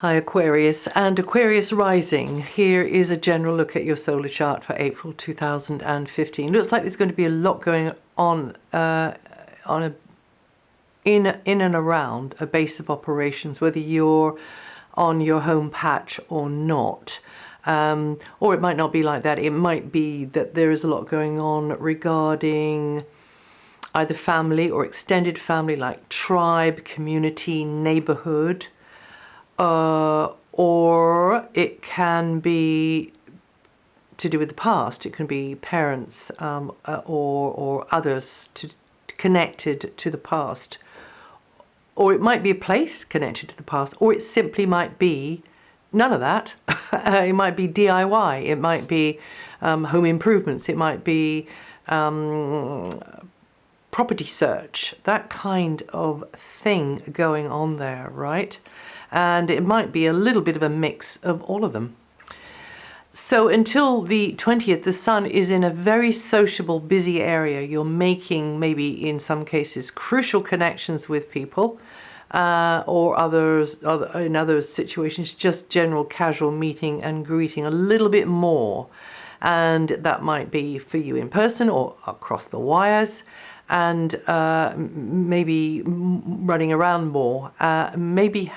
Hi Aquarius and Aquarius rising. Here is a general look at your solar chart for April 2015. Looks like there's going to be a lot going on in and around a base of operations, whether you're on your home patch or not. Or it might not be like that. It might be that there is a lot going on regarding either family or extended family, like tribe, community, neighborhood. Or it can be to do with the past. It can be parents or others connected to the past. Or it might be a place connected to the past. Or it simply might be none of that. It might be DIY. It might be home improvements. It might be property search. That kind of thing going on there, right? And it might be a little bit of a mix of all of them. So until the 20th, the sun is in a very sociable, busy area. You're making, maybe in some cases, crucial connections with people, or in other situations, just general casual meeting and greeting a little bit more. And that might be for you in person or across the wires. And maybe running around more, maybe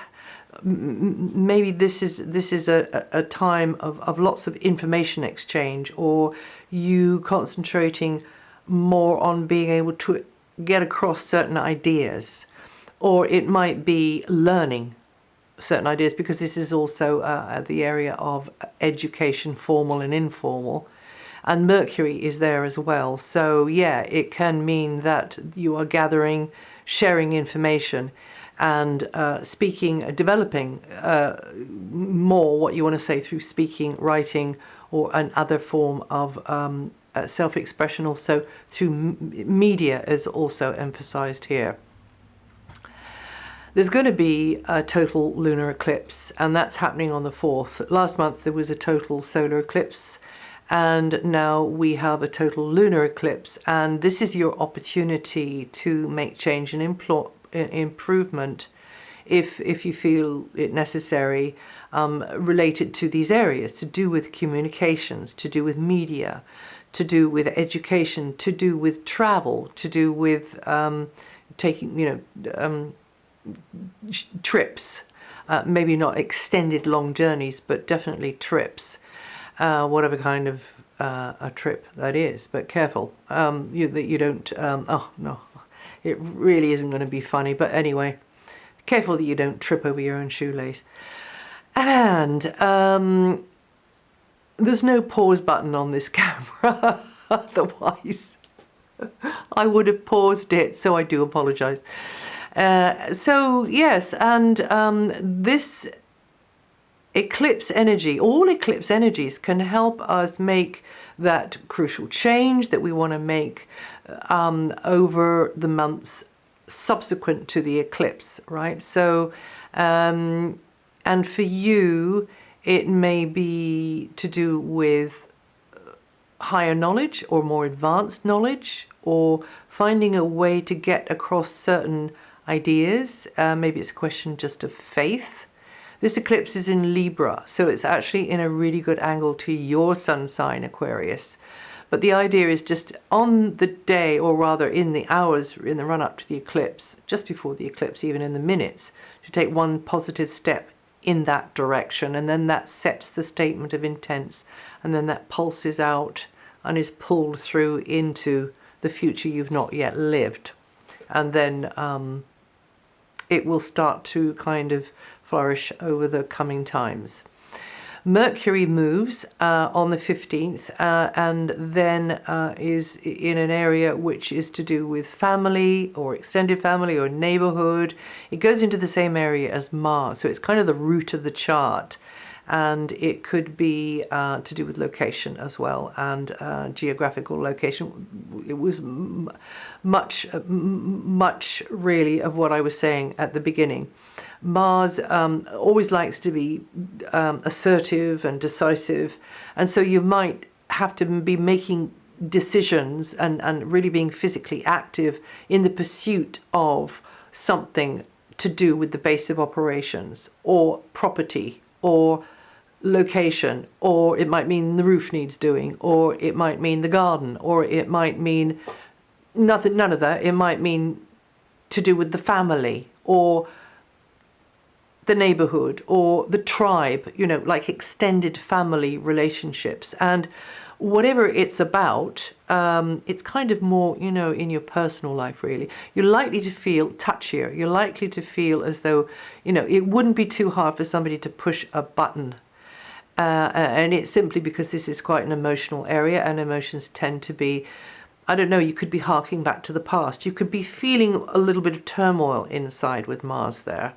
this is a time of lots of information exchange, or you concentrating more on being able to get across certain ideas, or it might be learning certain ideas, because this is also the area of education, formal and informal, and Mercury is there as well. So yeah, it can mean that you are gathering, sharing information, and speaking, developing more what you want to say through speaking, writing, or another form of self-expression. Also through media is also emphasized here. There's going to be a total lunar eclipse, and that's happening on the 4th. Last month there was a total solar eclipse, and now we have a total lunar eclipse, and this is your opportunity to make change and improvement if you feel it necessary, related to these areas, to do with communications, to do with media, to do with education, to do with travel, to do with taking trips, maybe not extended long journeys, but definitely trips, whatever kind of a trip that is. But careful that you don't oh no, it really isn't going to be funny, but anyway, careful that you don't trip over your own shoelace. And there's no pause button on this camera. Otherwise I would have paused it, so I do apologize. So yes, and this eclipse energy, all eclipse energies can help us make that crucial change that we want to make over the months subsequent to the eclipse, right? So and for you it may be to do with higher knowledge or more advanced knowledge, or finding a way to get across certain ideas. Maybe it's a question just of faith. This eclipse is in Libra, so it's actually in a really good angle to your sun sign, Aquarius. But the idea is just on the day, or rather in the hours in the run up to the eclipse, just before the eclipse, even in the minutes, to take one positive step in that direction, and then that sets the statement of intents, and then that pulses out and is pulled through into the future you've not yet lived. And then it will start to kind of flourish over the coming times. Mercury moves on the 15th and then is in an area which is to do with family or extended family or neighborhood. It goes into the same area as Mars, so it's kind of the root of the chart, and it could be to do with location as well, and geographical location. It was much really of what I was saying at the beginning. Mars always likes to be assertive and decisive, and so you might have to be making decisions and really being physically active in the pursuit of something to do with the base of operations, or property, or location, or it might mean the roof needs doing, or it might mean the garden, or it might mean nothing, none of that. It might mean to do with the family, or the neighborhood, or the tribe, you know, like extended family relationships. And whatever it's about, it's kind of more, you know, in your personal life, really. You're likely to feel touchier. You're likely to feel as though, you know, it wouldn't be too hard for somebody to push a button. And it's simply because this is quite an emotional area, and emotions tend to be, I don't know, you could be harking back to the past. You could be feeling a little bit of turmoil inside with Mars there.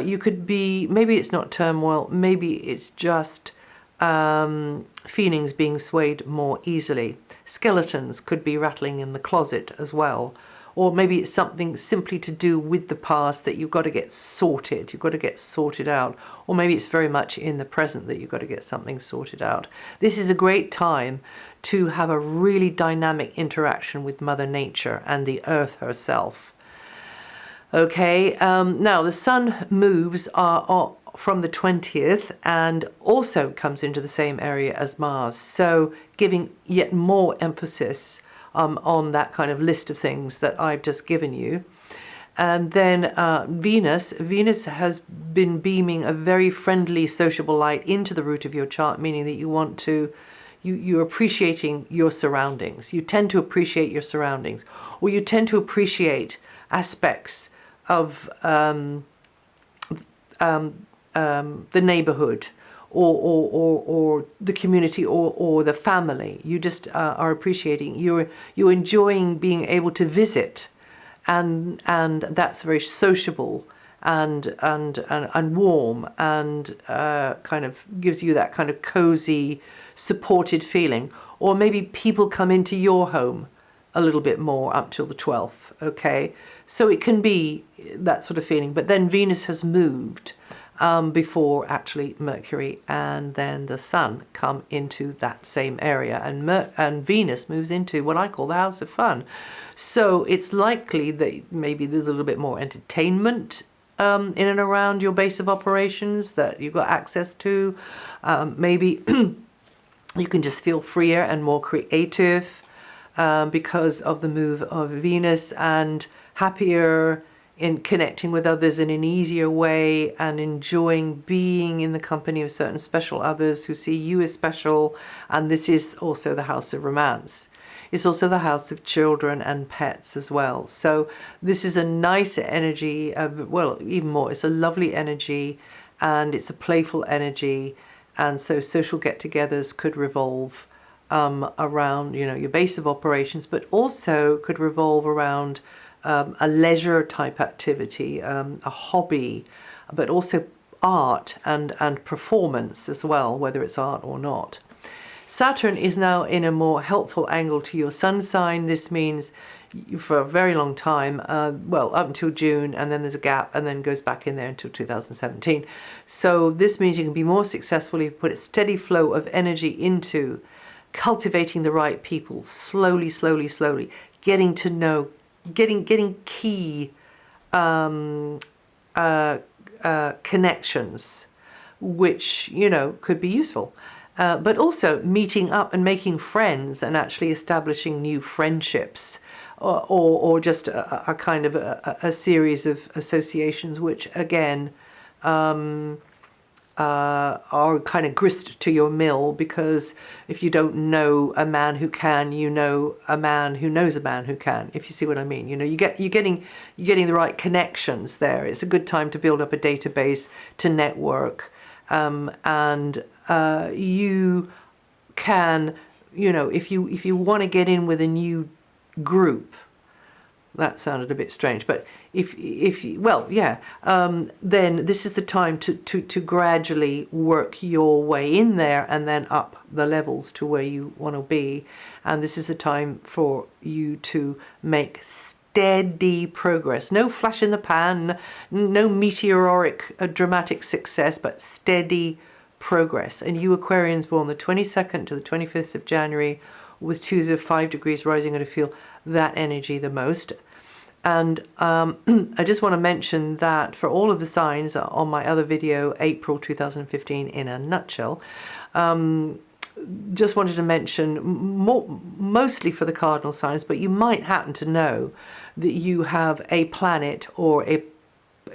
You could be, maybe it's not turmoil, maybe it's just feelings being swayed more easily. Skeletons could be rattling in the closet as well. Or maybe it's something simply to do with the past that you've got to get sorted. You've got to get sorted out. Or maybe it's very much in the present that you've got to get something sorted out. This is a great time to have a really dynamic interaction with Mother Nature and the Earth herself. Okay, now the Sun moves from the 20th and also comes into the same area as Mars. So giving yet more emphasis on that kind of list of things that I've just given you. And then Venus has been beaming a very friendly, sociable light into the root of your chart, meaning that you want to, you're appreciating your surroundings. You tend to appreciate your surroundings, or you tend to appreciate aspects of the neighborhood, or the community, or the family. You just are appreciating. You're enjoying being able to visit, and that's very sociable and warm, and kind of gives you that kind of cozy, supported feeling. Or maybe people come into your home a little bit more up till the 12th. Okay, so it can be that sort of feeling. But then Venus has moved before actually Mercury and then the Sun come into that same area, and Venus moves into what I call the house of fun. So it's likely that maybe there's a little bit more entertainment in and around your base of operations that you've got access to. Maybe you can just feel freer and more creative because of the move of Venus, and happier in connecting with others in an easier way, and enjoying being in the company of certain special others who see you as special. And this is also the house of romance. It's also the house of children and pets as well. So this is a nice energy, well, even more, it's a lovely energy, and it's a playful energy. And so social get-togethers could revolve around, you know, your base of operations, but also could revolve around a leisure type activity, a hobby, but also art and performance as well, whether it's art or not. Saturn is now in a more helpful angle to your sun sign. This means for a very long time, well, up until June, and then there's a gap, and then goes back in there until 2017. So this means you can be more successful if you put a steady flow of energy into cultivating the right people, slowly, getting to know, getting key connections, which, you know, could be useful. But also meeting up and making friends, and actually establishing new friendships, or just a kind of a series of associations, which again are kind of grist to your mill, because if you don't know a man who can, you know a man who knows a man who can, if you see what I mean. You know, you're getting the right connections there. It's a good time to build up a database, to network, and you can, you know, if you want to get in with a new group. That sounded a bit strange, but if well, yeah, then this is the time to gradually work your way in there, and then up the levels to where you want to be. And this is the time for you to make steady progress. No flash in the pan, no meteoric dramatic success, but steady progress. And you Aquarians born the 22nd to the 25th of January with 2 to 5 degrees rising, are going to feel that energy the most. And I just want to mention that for all of the signs on my other video, April 2015 in a nutshell, just wanted to mention mostly for the cardinal signs, but you might happen to know that you have a planet or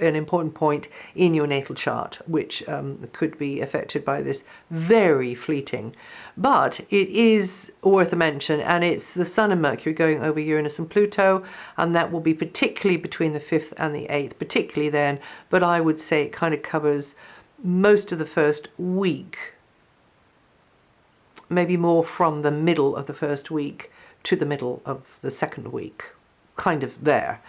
an important point in your natal chart which could be affected by this very fleeting. But it is worth a mention, and it's the Sun and Mercury going over Uranus and Pluto, and that will be particularly between the 5th and the 8th, particularly then, but I would say it kind of covers most of the first week, maybe more from the middle of the first week to the middle of the second week, kind of there.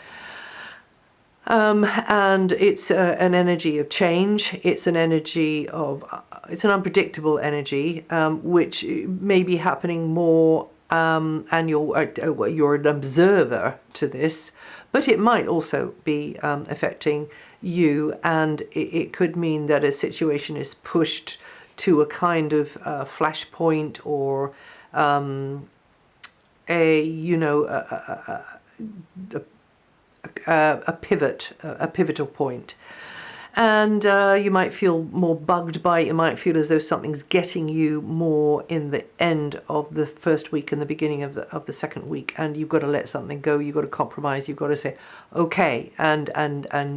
And it's an energy of change. It's an energy of, it's an unpredictable energy, which may be happening more, and you're an observer to this, but it might also be affecting you, and it could mean that a situation is pushed to a kind of flashpoint, or a pivotal point, and you might feel more bugged by it. You might feel as though something's getting you more in the end of the first week and the beginning of the second week, and you've got to let something go. You've got to compromise. You've got to say okay, and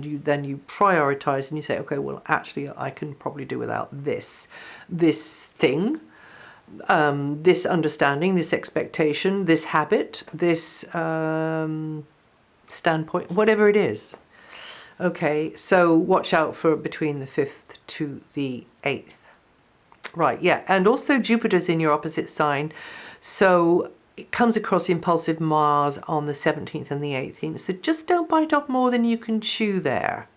you prioritize, and you say, okay, well, actually I can probably do without this thing, this understanding, this expectation, this habit, this standpoint, whatever it is. Okay, so watch out for between the 5th to the 8th. Right, yeah, and also Jupiter's in your opposite sign, so it comes across impulsive Mars on the 17th and the 18th, so just don't bite off more than you can chew there.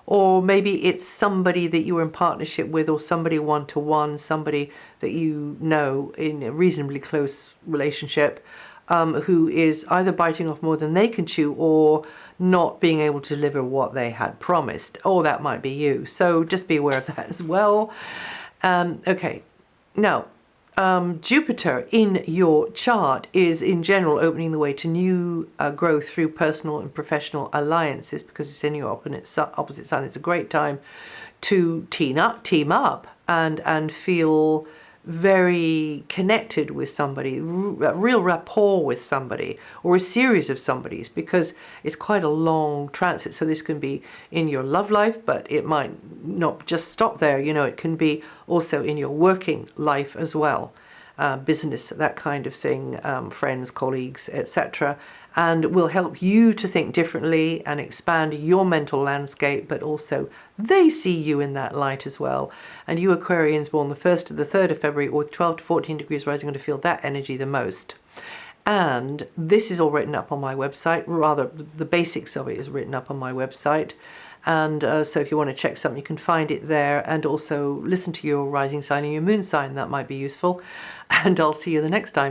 Or maybe it's somebody that you were in partnership with, or somebody one-to-one, somebody that you know in a reasonably close relationship, who is either biting off more than they can chew, or not being able to deliver what they had promised. Or that might be you. So just be aware of that as well. Okay, now Jupiter in your chart is in general opening the way to new growth through personal and professional alliances, because it's in your opposite sign. It's a great time to team up and feel very connected with somebody, real rapport with somebody, or a series of somebodies, because it's quite a long transit. So this can be in your love life, but it might not just stop there. You know, it can be also in your working life as well, business, that kind of thing, friends, colleagues, etc., and will help you to think differently and expand your mental landscape, but also they see you in that light as well. And you Aquarians born the 1st to the 3rd of February, or 12 to 14 degrees rising, are going to feel that energy the most. And this is all written up on my website, rather the basics of it is written up on my website. And so if you want to check something, you can find it there, and also listen to your rising sign and your moon sign. That might be useful. And I'll see you the next time.